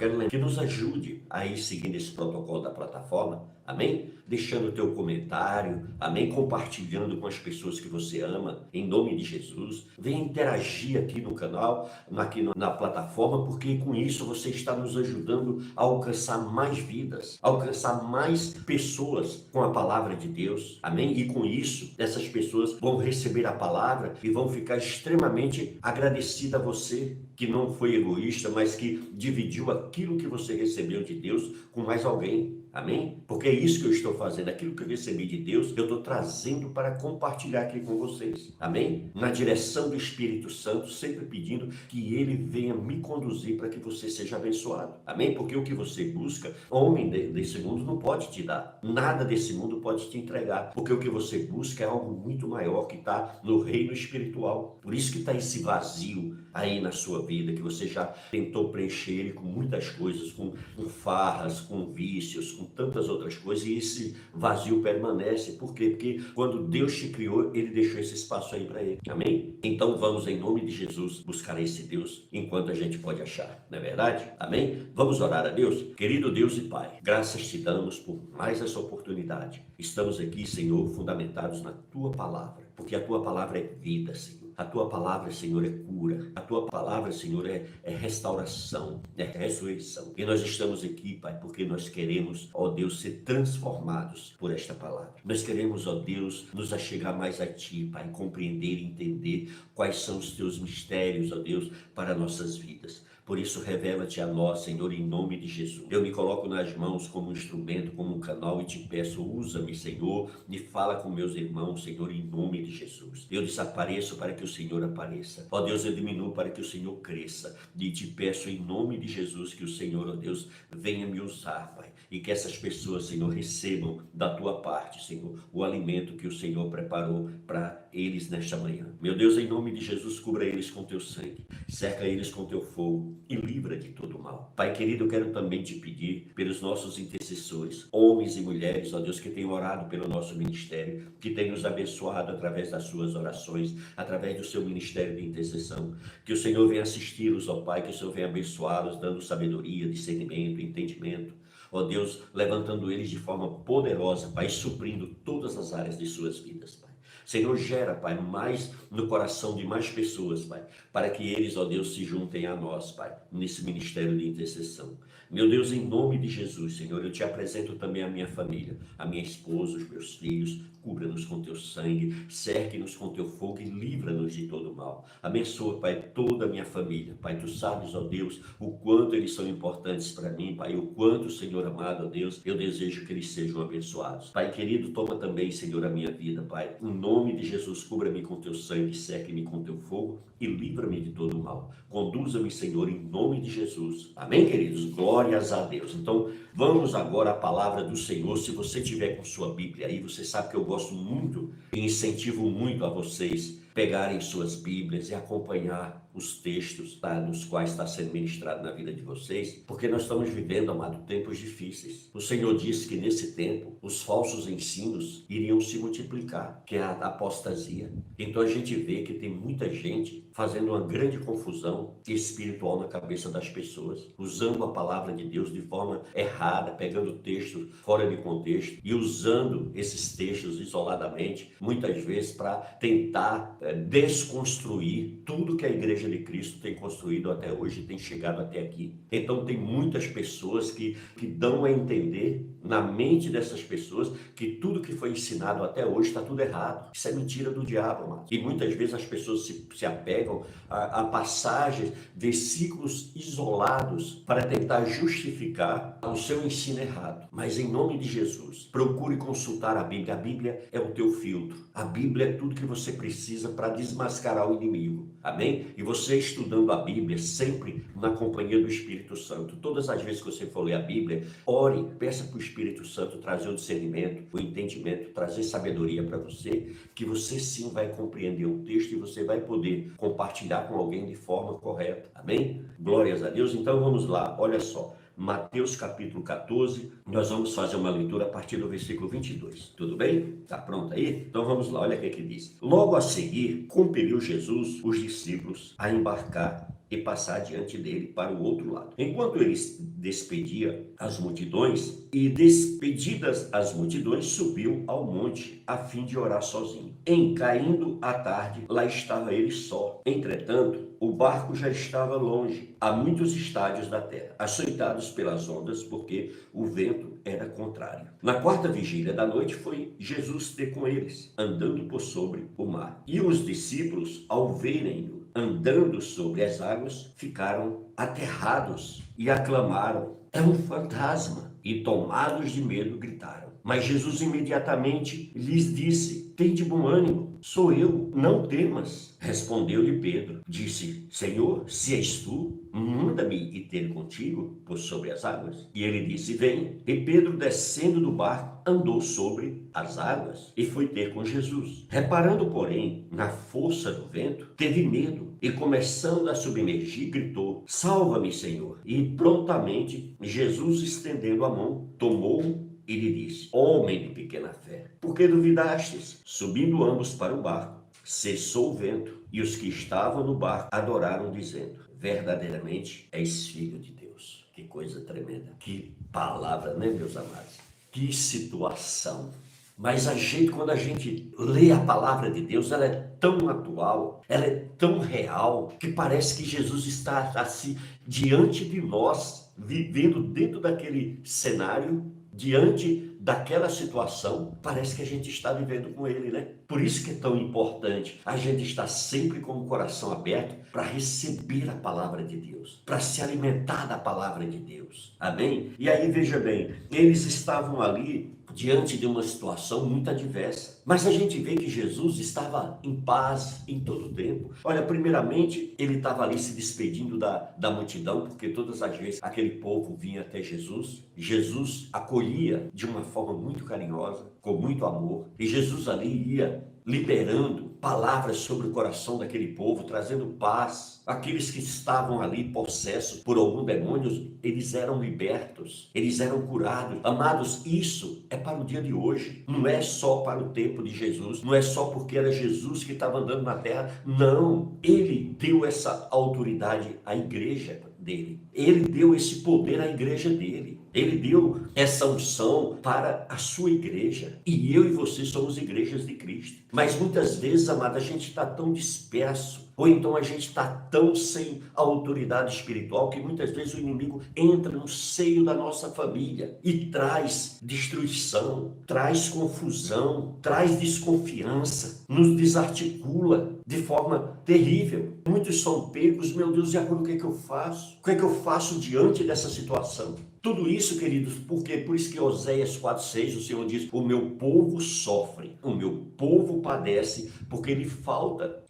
quero lembrar que nos ajude a ir seguindo esse protocolo da plataforma, amém? Deixando o teu comentário, amém? Compartilhando com as pessoas que você ama, em nome de Jesus. Venha interagir aqui no canal, na plataforma, porque com isso você está nos ajudando a alcançar mais vidas, alcançar mais pessoas com a palavra de Deus, amém? E com isso, essas pessoas vão receber a palavra e vão ficar extremamente agradecidas a você, que não foi egoísta, mas que dividiu aquilo que você recebeu de Deus com mais alguém. Amém? Porque é isso que eu estou fazendo. Aquilo que eu recebi de Deus, eu estou trazendo para compartilhar aqui com vocês. Amém? Na direção do Espírito Santo, sempre pedindo que Ele venha me conduzir para que você seja abençoado. Amém? Porque o que você busca, homem desse mundo não pode te dar. Nada desse mundo pode te entregar. Porque o que você busca é algo muito maior que está no reino espiritual. Por isso que está esse vazio aí na sua vida, que você já tentou preencher ele com muitas coisas, com farras, com vícios, com tantas outras coisas, e esse vazio permanece. Por quê? Porque quando Deus te criou, Ele deixou esse espaço aí para Ele. Amém? Então vamos, em nome de Jesus, buscar esse Deus enquanto a gente pode achar. Não é verdade? Amém? Vamos orar a Deus? Querido Deus e Pai, graças te damos por mais essa oportunidade. Estamos aqui, Senhor, fundamentados na Tua Palavra, porque a Tua Palavra é vida, Senhor. A Tua Palavra, Senhor, é cura. A Tua Palavra, Senhor, é restauração, é ressurreição. E nós estamos aqui, Pai, porque nós queremos, ó Deus, ser transformados por esta palavra. Nós queremos, ó Deus, nos achegar mais a Ti, Pai, compreender e entender quais são os Teus mistérios, ó Deus, para nossas vidas. Por isso, revela-te a nós, Senhor, em nome de Jesus. Eu me coloco nas mãos como um instrumento, como um canal, e te peço, usa-me, Senhor, e fala com meus irmãos, Senhor, em nome de Jesus. Eu desapareço para que o Senhor apareça. Ó Deus, eu diminuo para que o Senhor cresça. E te peço, em nome de Jesus, que o Senhor, ó Deus, venha me usar, Pai. E que essas pessoas, Senhor, recebam da Tua parte, Senhor, o alimento que o Senhor preparou para eles nesta manhã. Meu Deus, em nome de Jesus, cubra eles com Teu sangue. Cerca eles com Teu fogo e livra de todo mal. Pai querido, eu quero também te pedir pelos nossos intercessores, homens e mulheres, ó Deus, que têm orado pelo nosso ministério, que têm nos abençoado através das suas orações, através do seu ministério de intercessão. Que o Senhor venha assisti-los, ó Pai, que o Senhor venha abençoá-los, dando sabedoria, discernimento, entendimento. Ó Deus, levantando eles de forma poderosa, Pai, suprindo todas as áreas de suas vidas, Pai. Senhor, gera, Pai, mais no coração de mais pessoas, Pai, para que eles, ó Deus, se juntem a nós, Pai, nesse ministério de intercessão. Meu Deus, em nome de Jesus, Senhor, eu te apresento também a minha família, a minha esposa, os meus filhos. Cubra-nos com Teu sangue, cerque-nos com Teu fogo e livra-nos de todo mal. Abençoa, Pai, toda a minha família. Pai, Tu sabes, ó Deus, o quanto eles são importantes para mim, Pai, o quanto, Senhor amado, ó Deus, eu desejo que eles sejam abençoados. Pai querido, toma também, Senhor, a minha vida, Pai. Em nome de Jesus, cubra-me com Teu sangue, cerque-me com Teu fogo e livra-me de todo mal. Conduza-me, Senhor, em nome de Jesus. Amém, queridos? Glórias a Deus. Então, vamos agora à palavra do Senhor. Se você tiver com sua Bíblia aí, você sabe que eu gosto muito e incentivo muito a vocês pegarem suas Bíblias e acompanhar os textos, tá, nos quais está sendo ministrado na vida de vocês, porque nós estamos vivendo, amado, tempos difíceis. O Senhor disse que nesse tempo os falsos ensinos iriam se multiplicar, que é a apostasia. Então a gente vê que tem muita gente fazendo uma grande confusão espiritual na cabeça das pessoas, usando a palavra de Deus de forma errada, pegando textos fora de contexto e usando esses textos isoladamente, muitas vezes para tentar desconstruir tudo que a Igreja de Cristo tem construído até hoje, tem chegado até aqui. Então tem muitas pessoas que dão a entender na mente dessas pessoas que tudo que foi ensinado até hoje está tudo errado. Isso é mentira do diabo, mano. E muitas vezes as pessoas se apegam a passagens, versículos isolados para tentar justificar o seu ensino errado. Mas em nome de Jesus, procure consultar a Bíblia. A Bíblia é o teu filtro. A Bíblia é tudo que você precisa para desmascarar o inimigo. Amém? E você estudando a Bíblia sempre na companhia do Espírito Santo. Todas as vezes que você for ler a Bíblia, ore, peça para o Espírito Santo trazer o discernimento, o entendimento, trazer sabedoria para você, que você sim vai compreender o texto e você vai poder compartilhar com alguém de forma correta. Amém? Glórias a Deus. Então vamos lá, olha só. Mateus capítulo 14, nós vamos fazer uma leitura a partir do versículo 22. Tudo bem? Está pronto aí? Então vamos lá, olha o que diz. Logo a seguir, compeliu Jesus os discípulos a embarcar e passar diante dele para o outro lado. Enquanto ele despedia as multidões, e despedidas as multidões, subiu ao monte a fim de orar sozinho. Em caindo a tarde, lá estava ele só. Entretanto, o barco já estava longe, a muitos estádios da terra, açoitados pelas ondas, porque o vento era contrário. Na quarta vigília da noite foi Jesus ter com eles, andando por sobre o mar. E os discípulos, ao verem-no andando sobre as águas, ficaram aterrados e aclamaram: é um fantasma! E tomados de medo, gritaram. Mas Jesus imediatamente lhes disse: tende bom ânimo, sou eu, não temas. Respondeu-lhe Pedro, disse: Senhor, se és tu, manda-me ir ter contigo por sobre as águas. E ele disse: vem. E Pedro, descendo do barco, andou sobre as águas e foi ter com Jesus. Reparando, porém, na força do vento, teve medo e, começando a submergir, gritou: salva-me, Senhor. E prontamente Jesus, estendendo a mão, tomou-o e lhe disse: homem de pequena fé, por que duvidastes? Subindo ambos para o barco, cessou o vento, e os que estavam no barco adoraram, dizendo: verdadeiramente és filho de Deus. Que coisa tremenda, que palavra, né, meus amados? Que situação. Mas quando a gente lê a palavra de Deus, ela é tão atual, ela é tão real, que parece que Jesus está assim diante de nós, vivendo dentro daquele cenário, diante daquela situação. Parece que a gente está vivendo com ele, né? Por isso que é tão importante a gente estar sempre com o coração aberto para receber a palavra de Deus, para se alimentar da palavra de Deus. Amém? E aí, veja bem, eles estavam ali diante de uma situação muito adversa, mas a gente vê que Jesus estava em paz em todo o tempo. Olha, primeiramente, ele estava ali se despedindo da multidão, porque todas as vezes aquele povo vinha até Jesus. Jesus acolhia de uma forma muito carinhosa, com muito amor, e Jesus ali ia liberando palavras sobre o coração daquele povo, trazendo paz. Aqueles que estavam ali possessos por algum demônio, eles eram libertos, eles eram curados. Amados, isso é para o dia de hoje, não é só para o tempo de Jesus, não é só porque era Jesus que estava andando na terra, não. Ele deu essa autoridade à igreja dele, ele deu esse poder à igreja dele, ele deu essa unção para a sua igreja, e eu e você somos igrejas de Cristo. Mas muitas vezes, amado, a gente está tão disperso, ou então a gente está tão sem a autoridade espiritual, que muitas vezes o inimigo entra no seio da nossa família e traz destruição, traz confusão, traz desconfiança, nos desarticula de forma terrível. Muitos são pegos: meu Deus, e agora o que é que eu faço? O que é que eu faço diante dessa situação? Tudo isso, queridos, porque por isso que Oséias 4:6, o Senhor diz: o meu povo sofre, o meu povo padece, porque lhe falta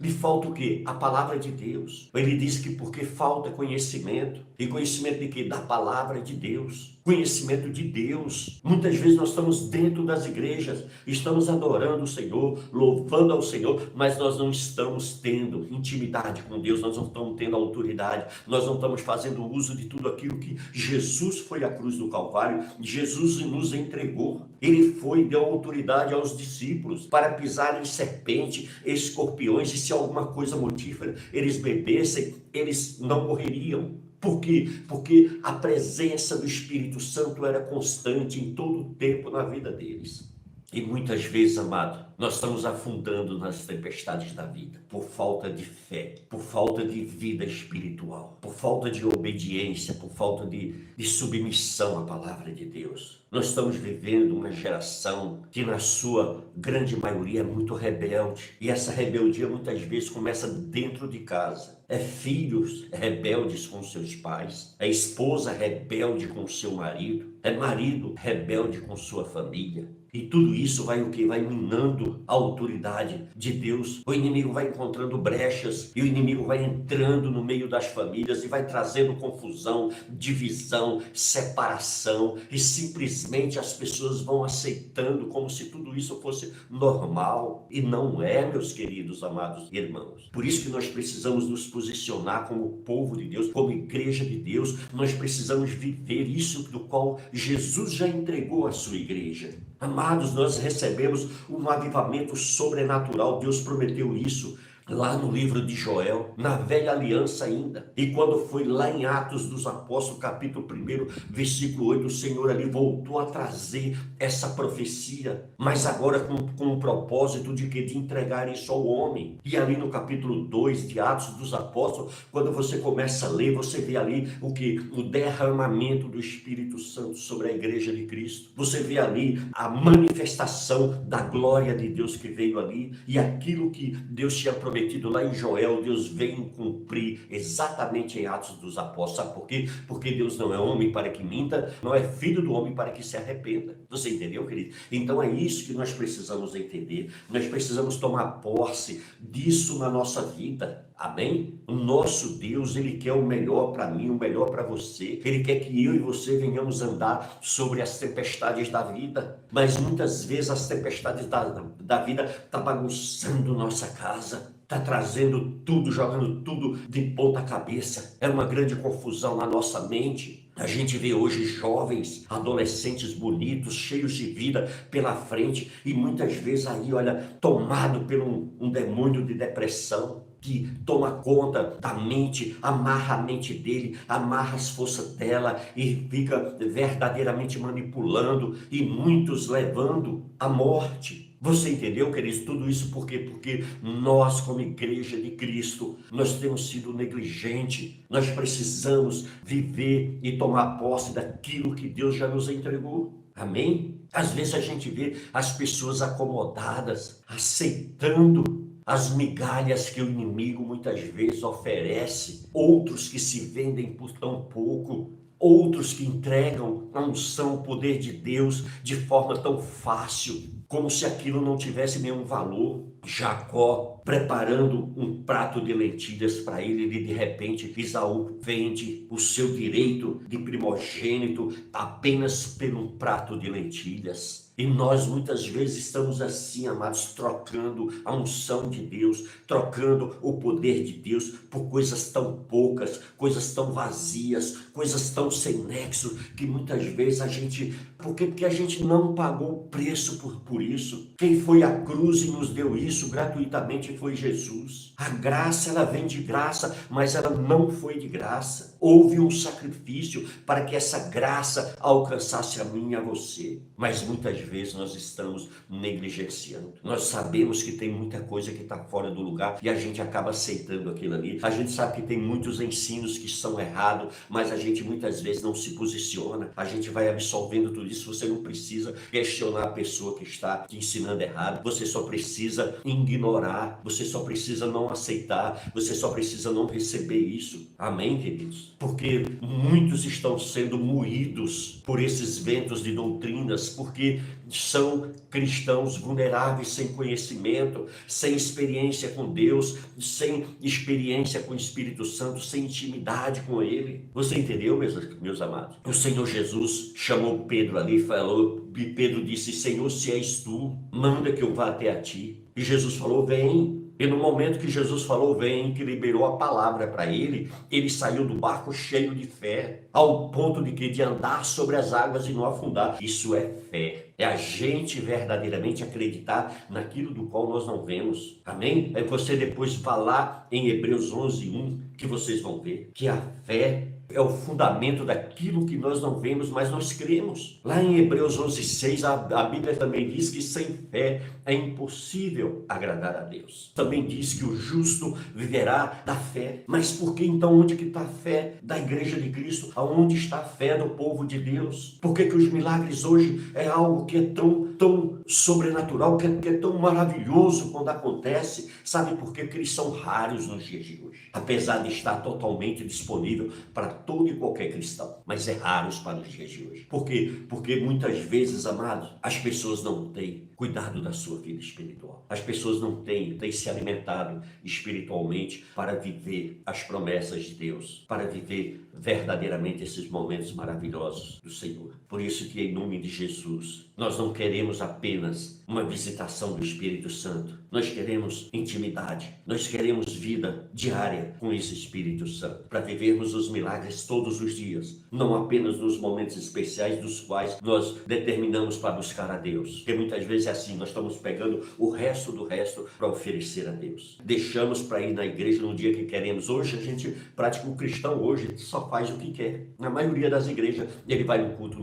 o quê? A palavra de Deus. Ele diz que porque falta conhecimento, e conhecimento de quê? Da palavra de Deus, conhecimento de Deus. Muitas vezes nós estamos dentro das igrejas, estamos adorando o Senhor, louvando ao Senhor, mas nós não estamos tendo intimidade com Deus, nós não estamos tendo autoridade, nós não estamos fazendo uso de tudo aquilo que Jesus foi à cruz do Calvário, Jesus nos entregou. Ele foi e deu autoridade aos discípulos para pisar em serpente, escorpiões, e se alguma coisa mortífera eles bebessem, eles não morreriam. Por quê? Porque a presença do Espírito Santo era constante em todo o tempo na vida deles. E muitas vezes, amado, nós estamos afundando nas tempestades da vida por falta de fé, por falta de vida espiritual, por falta de obediência, por falta de submissão à palavra de Deus. Nós estamos vivendo uma geração que, na sua grande maioria, é muito rebelde. E essa rebeldia muitas vezes começa dentro de casa. É filhos rebeldes com seus pais, é esposa rebelde com seu marido, é marido rebelde com sua família. E tudo isso vai o que? Vai minando a autoridade de Deus. O inimigo vai encontrando brechas, e o inimigo vai entrando no meio das famílias e vai trazendo confusão, divisão, separação, e simplesmente as pessoas vão aceitando como se tudo isso fosse normal. E não é, meus queridos, amados irmãos. Por isso que nós precisamos nos posicionar como povo de Deus, como igreja de Deus. Nós precisamos viver isso do qual Jesus já entregou à sua igreja. Amados, nós recebemos um avivamento sobrenatural. Deus prometeu isso, lá no livro de Joel, na velha aliança ainda. E quando foi lá em Atos dos Apóstolos, capítulo 1, versículo 8, o Senhor ali voltou a trazer essa profecia, mas agora com o propósito de que? De entregar isso ao homem. E ali no capítulo 2 de Atos dos Apóstolos, quando você começa a ler, você vê ali o que? O derramamento do Espírito Santo sobre a igreja de Cristo. Você vê ali a manifestação da glória de Deus que veio ali, e aquilo que Deus tinha prometido lá em Joel, Deus veio cumprir exatamente em Atos dos Apóstolos. Sabe por quê? Porque Deus não é homem para que minta, não é filho do homem para que se arrependa. Você entendeu, querido? Então é isso que nós precisamos entender. Nós precisamos tomar posse disso na nossa vida. Amém? O nosso Deus, Ele quer o melhor para mim, o melhor para você. Ele quer que eu e você venhamos andar sobre as tempestades da vida. Mas muitas vezes as tempestades da vida estão bagunçando nossa casa. Está trazendo tudo, jogando tudo de ponta cabeça. É uma grande confusão na nossa mente. A gente vê hoje jovens, adolescentes bonitos, cheios de vida pela frente, e muitas vezes aí, olha, tomado por um demônio de depressão que toma conta da mente, amarra a mente dele, amarra as forças dela e fica verdadeiramente manipulando, e muitos levando à morte. Você entendeu, queridos? Tudo isso por quê? Porque nós, como igreja de Cristo, nós temos sido negligentes. Nós precisamos viver e tomar posse daquilo que Deus já nos entregou. Amém? Às vezes a gente vê as pessoas acomodadas, aceitando as migalhas que o inimigo muitas vezes oferece, outros que se vendem por tão pouco, outros que entregam a unção, o poder de Deus de forma tão fácil, como se aquilo não tivesse nenhum valor. Jacó preparando um prato de lentilhas para ele, e de repente Esaú vende o seu direito de primogênito apenas por um prato de lentilhas. E nós muitas vezes estamos assim, amados, trocando a unção de Deus, trocando o poder de Deus por coisas tão poucas, coisas tão vazias, coisas tão sem nexo, que muitas vezes a gente... Porque a gente não pagou o preço por isso. Quem foi à cruz e nos deu isso gratuitamente foi Jesus. A graça, ela vem de graça, mas ela não foi de graça. Houve um sacrifício para que essa graça alcançasse a mim e a você. Mas muitas vezes nós estamos negligenciando. Nós sabemos que tem muita coisa que está fora do lugar e a gente acaba aceitando aquilo ali. A gente sabe que tem muitos ensinos que são errados, mas a gente muitas vezes não se posiciona. A gente vai absorvendo tudo isso. Você não precisa questionar a pessoa que está te ensinando errado. Você só precisa ignorar. Você só precisa não aceitar. Você só precisa não receber isso. Amém, queridos? Porque muitos estão sendo moídos por esses ventos de doutrinas, porque são cristãos vulneráveis, sem conhecimento, sem experiência com Deus, sem experiência com o Espírito Santo, sem intimidade com Ele. Você entendeu, meus amados? O Senhor Jesus chamou Pedro ali e falou, e Pedro disse: Senhor, se és tu, manda que eu vá até a ti. E Jesus falou: vem. E no momento que Jesus falou vem, que liberou a palavra para ele, ele saiu do barco cheio de fé, ao ponto de que de andar sobre as águas e não afundar. Isso é fé. É a gente verdadeiramente acreditar naquilo do qual nós não vemos. Amém? Aí você depois vai lá em Hebreus 11:1, que vocês vão ver que a fé é o fundamento daquilo que nós não vemos, mas nós cremos. Lá em Hebreus 11:6, a Bíblia também diz que sem fé é impossível agradar a Deus. Também diz que o justo viverá da fé. Mas por que então, onde que está a fé da igreja de Cristo? Aonde está a fé do povo de Deus? Por que os milagres hoje é algo que é tão sobrenatural, que é tão maravilhoso quando acontece? Sabe por quê? Porque eles são raros nos dias de hoje. Apesar de estar totalmente disponível para todo e qualquer cristão, mas é raros para os dias de hoje. Por quê? Porque muitas vezes, amados, as pessoas não têm cuidado da sua vida espiritual. As pessoas não têm se alimentado espiritualmente para viver as promessas de Deus, para viver verdadeiramente esses momentos maravilhosos do Senhor. Por isso que, em nome de Jesus, nós não queremos apenas uma visitação do Espírito Santo. nós queremos intimidade, nós queremos vida diária com esse Espírito Santo, para vivermos os milagres todos os dias, não apenas nos momentos especiais dos quais nós determinamos para buscar a Deus. Porque muitas vezes é assim, nós estamos pegando o resto do resto para oferecer a Deus. Deixamos para ir na igreja no dia que queremos. Hoje a gente pratica, o cristão hoje só faz o que quer. Na maioria das igrejas, ele vai no culto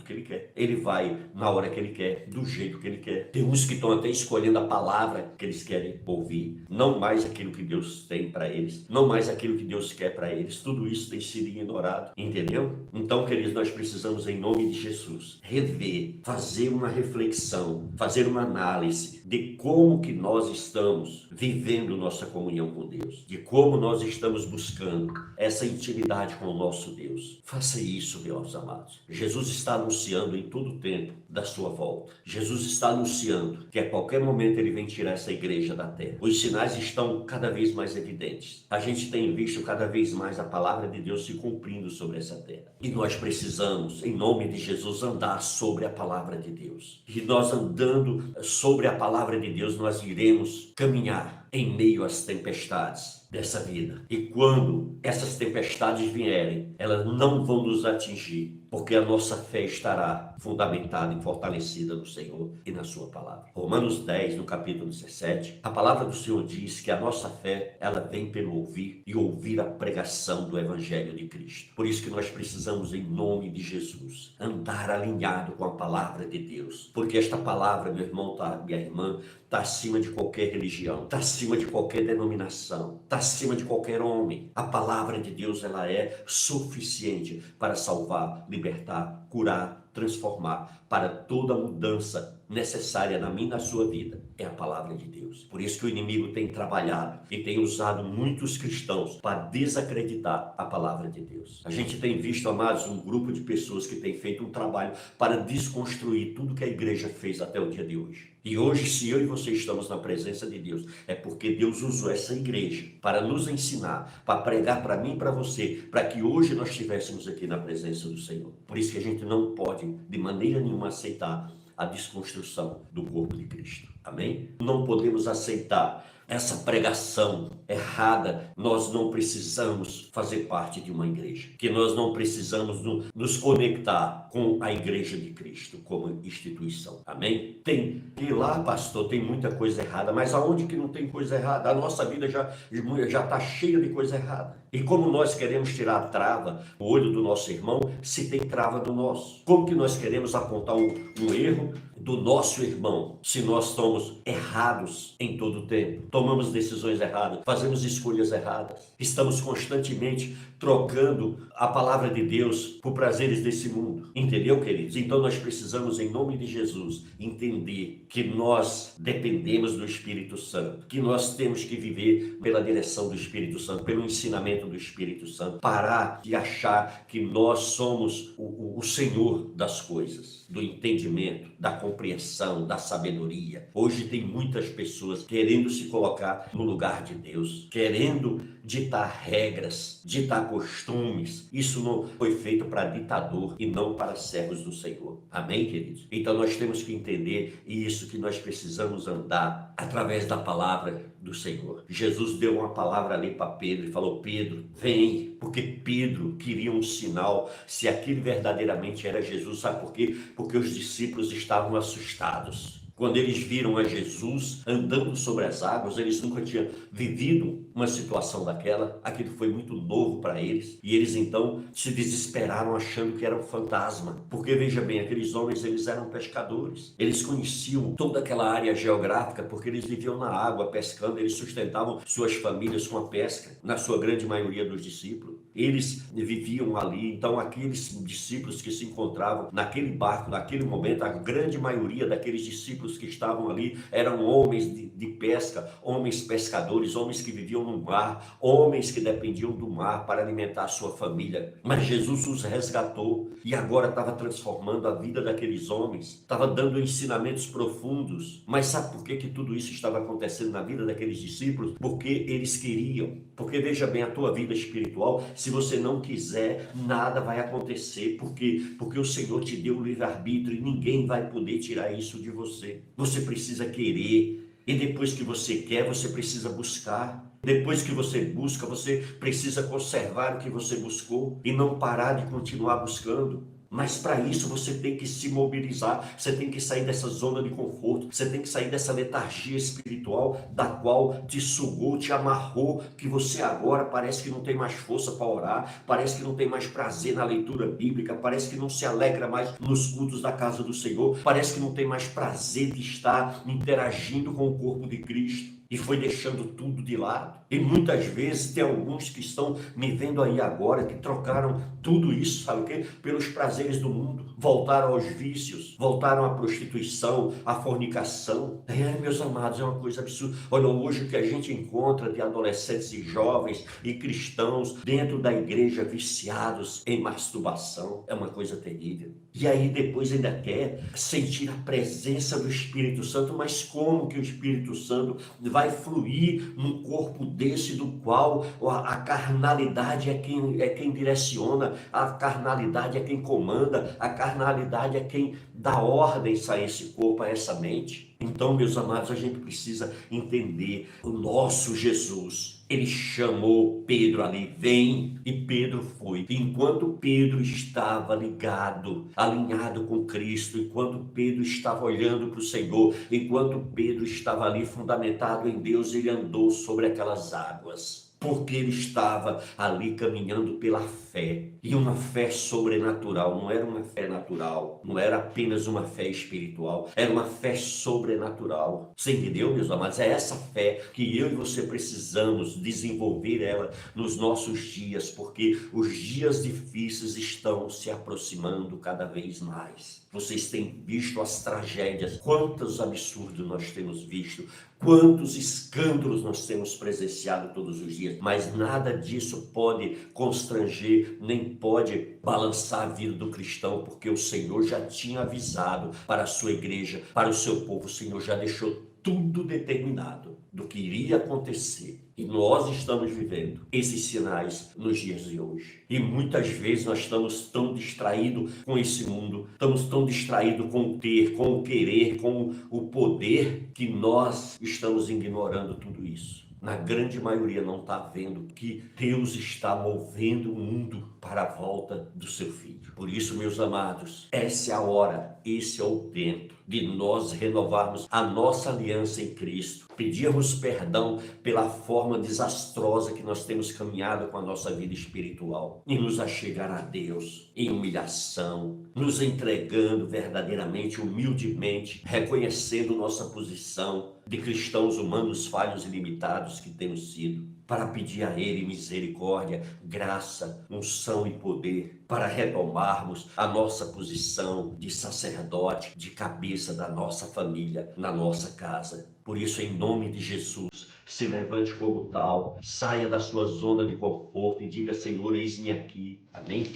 que ele quer. Ele vai na hora que ele quer, do jeito que ele quer. Tem uns que estão até escolhendo a palavra que eles querem ouvir, não mais aquilo que Deus tem para eles, não mais aquilo que Deus quer para eles. Tudo isso tem sido ignorado, entendeu? Então, queridos, nós precisamos, em nome de Jesus, rever, fazer uma reflexão, fazer uma análise de como que nós estamos vivendo nossa comunhão com Deus, de como nós estamos buscando essa intimidade com o nosso Deus. Faça isso, meus amados. Jesus está anunciando em todo o tempo da sua volta. Jesus está anunciando que a qualquer momento ele vem tirar essa igreja da terra. Os sinais estão cada vez mais evidentes. A gente tem visto cada vez mais a palavra de Deus se cumprindo sobre essa terra. E nós precisamos, em nome de Jesus, andar sobre a palavra de Deus. E nós andando sobre a palavra de Deus, nós iremos caminhar em meio às tempestades dessa vida. E quando essas tempestades vierem, elas não vão nos atingir, porque a nossa fé estará fundamentada e fortalecida no Senhor e na sua palavra. Romanos 10, no capítulo 17, a palavra do Senhor diz que a nossa fé, ela vem pelo ouvir e ouvir a pregação do Evangelho de Cristo. Por isso que nós precisamos, em nome de Jesus, andar alinhado com a palavra de Deus, porque esta palavra, meu irmão, minha irmã, está acima de qualquer religião, está acima de qualquer denominação, está acima de qualquer homem. A palavra de Deus, ela é suficiente para salvar, libertar, curar, transformar, para toda mudança necessária na minha e na sua vida. É a palavra de Deus. Por isso que o inimigo tem trabalhado e tem usado muitos cristãos para desacreditar a palavra de Deus. A gente tem visto, amados, um grupo de pessoas que tem feito um trabalho para desconstruir tudo que a igreja fez até o dia de hoje. E hoje, se eu e você estamos na presença de Deus, é porque Deus usou essa igreja para nos ensinar, para pregar para mim e para você, para que hoje nós estivéssemos aqui na presença do Senhor. Por isso que a gente não pode, de maneira nenhuma, aceitar a desconstrução do corpo de Cristo. Amém? Não podemos aceitar essa pregação errada. Nós não precisamos fazer parte de uma igreja, que nós não precisamos nos conectar com a igreja de Cristo como instituição. Amém? Tem que lá, pastor, tem muita coisa errada, mas aonde que não tem coisa errada? A nossa vida já está cheia de coisa errada. E como nós queremos tirar a trava do olho do nosso irmão, se tem trava do nosso? Como que nós queremos apontar um erro do nosso irmão, se nós estamos errados em todo o tempo, tomamos decisões erradas, fazemos escolhas erradas, estamos constantemente trocando a palavra de Deus por prazeres desse mundo, entendeu, queridos? Então nós precisamos, em nome de Jesus, entender que nós dependemos do Espírito Santo, que nós temos que viver pela direção do Espírito Santo, pelo ensinamento do Espírito Santo, parar de achar que nós somos o Senhor das coisas, do entendimento, da compreensão, da sabedoria. Hoje tem muitas pessoas querendo se colocar no lugar de Deus, querendo ditar regras, ditar costumes. Isso não foi feito para ditador e não para servos do Senhor. Amém, queridos? Então nós temos que entender isso, que nós precisamos andar através da palavra do Senhor. Jesus deu uma palavra ali para Pedro e falou: Pedro, vem, porque Pedro queria um sinal se aquele verdadeiramente era Jesus. Sabe por quê? Porque os discípulos estavam assustados. Quando eles viram a Jesus andando sobre as águas, eles nunca tinham vivido uma situação daquela. Aquilo foi muito novo para eles. E eles então se desesperaram achando que era um fantasma. Porque veja bem, aqueles homens, eles eram pescadores. Eles conheciam toda aquela área geográfica porque eles viviam na água pescando. Eles sustentavam suas famílias com a pesca, na sua grande maioria dos discípulos. Eles viviam ali. Então aqueles discípulos que se encontravam naquele barco, naquele momento, a grande maioria daqueles discípulos que estavam ali eram homens de pesca, homens pescadores, homens que viviam no mar, homens que dependiam do mar para alimentar a sua família. Mas Jesus os resgatou e agora estava transformando a vida daqueles homens, estava dando ensinamentos profundos. Mas sabe por que tudo isso estava acontecendo na vida daqueles discípulos? Porque eles queriam. Porque veja bem, a tua vida espiritual, se você não quiser, nada vai acontecer. Porque o Senhor te deu o livre-arbítrio e ninguém vai poder tirar isso de você. Você precisa querer. E depois que você quer, você precisa buscar. Depois que você busca, você precisa conservar o que você buscou e não parar de continuar buscando. Mas para isso você tem que se mobilizar, você tem que sair dessa zona de conforto, você tem que sair dessa letargia espiritual da qual te sugou, te amarrou, que você agora parece que não tem mais força para orar, parece que não tem mais prazer na leitura bíblica, parece que não se alegra mais nos cultos da casa do Senhor, parece que não tem mais prazer de estar interagindo com o corpo de Cristo. E foi deixando tudo de lado. E muitas vezes tem alguns que estão me vendo aí agora, que trocaram tudo isso, sabe o quê? Pelos prazeres do mundo. Voltaram aos vícios, voltaram à prostituição, à fornicação. Meus amados, é uma coisa absurda. Olha, hoje o que a gente encontra de adolescentes e jovens e cristãos dentro da igreja viciados em masturbação é uma coisa terrível. E aí depois ainda quer sentir a presença do Espírito Santo, mas como que o Espírito Santo vai fluir num corpo desse do qual a carnalidade é quem direciona, a carnalidade é quem comanda, a carnalidade é quem dá ordens a esse corpo, a essa mente. Então, meus amados, a gente precisa entender o nosso Jesus. Ele chamou Pedro ali, vem, e Pedro foi. Enquanto Pedro estava ligado, alinhado com Cristo, enquanto Pedro estava olhando para o Senhor, enquanto Pedro estava ali fundamentado em Deus, ele andou sobre aquelas águas. Porque ele estava ali caminhando pela fé, e uma fé sobrenatural, não era uma fé natural, não era apenas uma fé espiritual, era uma fé sobrenatural. Você entendeu, meus amados? É essa fé que eu e você precisamos desenvolver ela nos nossos dias, porque os dias difíceis estão se aproximando cada vez mais. Vocês têm visto as tragédias, quantos absurdos nós temos visto, quantos escândalos nós temos presenciado todos os dias, mas nada disso pode constranger, nem pode balançar a vida do cristão, porque o Senhor já tinha avisado para a sua igreja, para o seu povo. O Senhor já deixou tudo determinado do que iria acontecer. E nós estamos vivendo esses sinais nos dias de hoje. E muitas vezes nós estamos tão distraídos com esse mundo, estamos tão distraídos com o ter, com o querer, com o poder, que nós estamos ignorando tudo isso. Na grande maioria não está vendo que Deus está movendo o mundo para a volta do seu Filho. Por isso, meus amados, essa é a hora, esse é o tempo de nós renovarmos a nossa aliança em Cristo, pedirmos perdão pela forma desastrosa que nós temos caminhado com a nossa vida espiritual e nos achegar a Deus em humilhação, nos entregando verdadeiramente, humildemente, reconhecendo nossa posição de cristãos humanos falhos e limitados que temos sido, para pedir a Ele misericórdia, graça, unção e poder, para retomarmos a nossa posição de sacerdote, de cabeça da nossa família, na nossa casa. Por isso, em nome de Jesus, se levante como tal, saia da sua zona de conforto e diga: Senhor, eis-me aqui. Amém?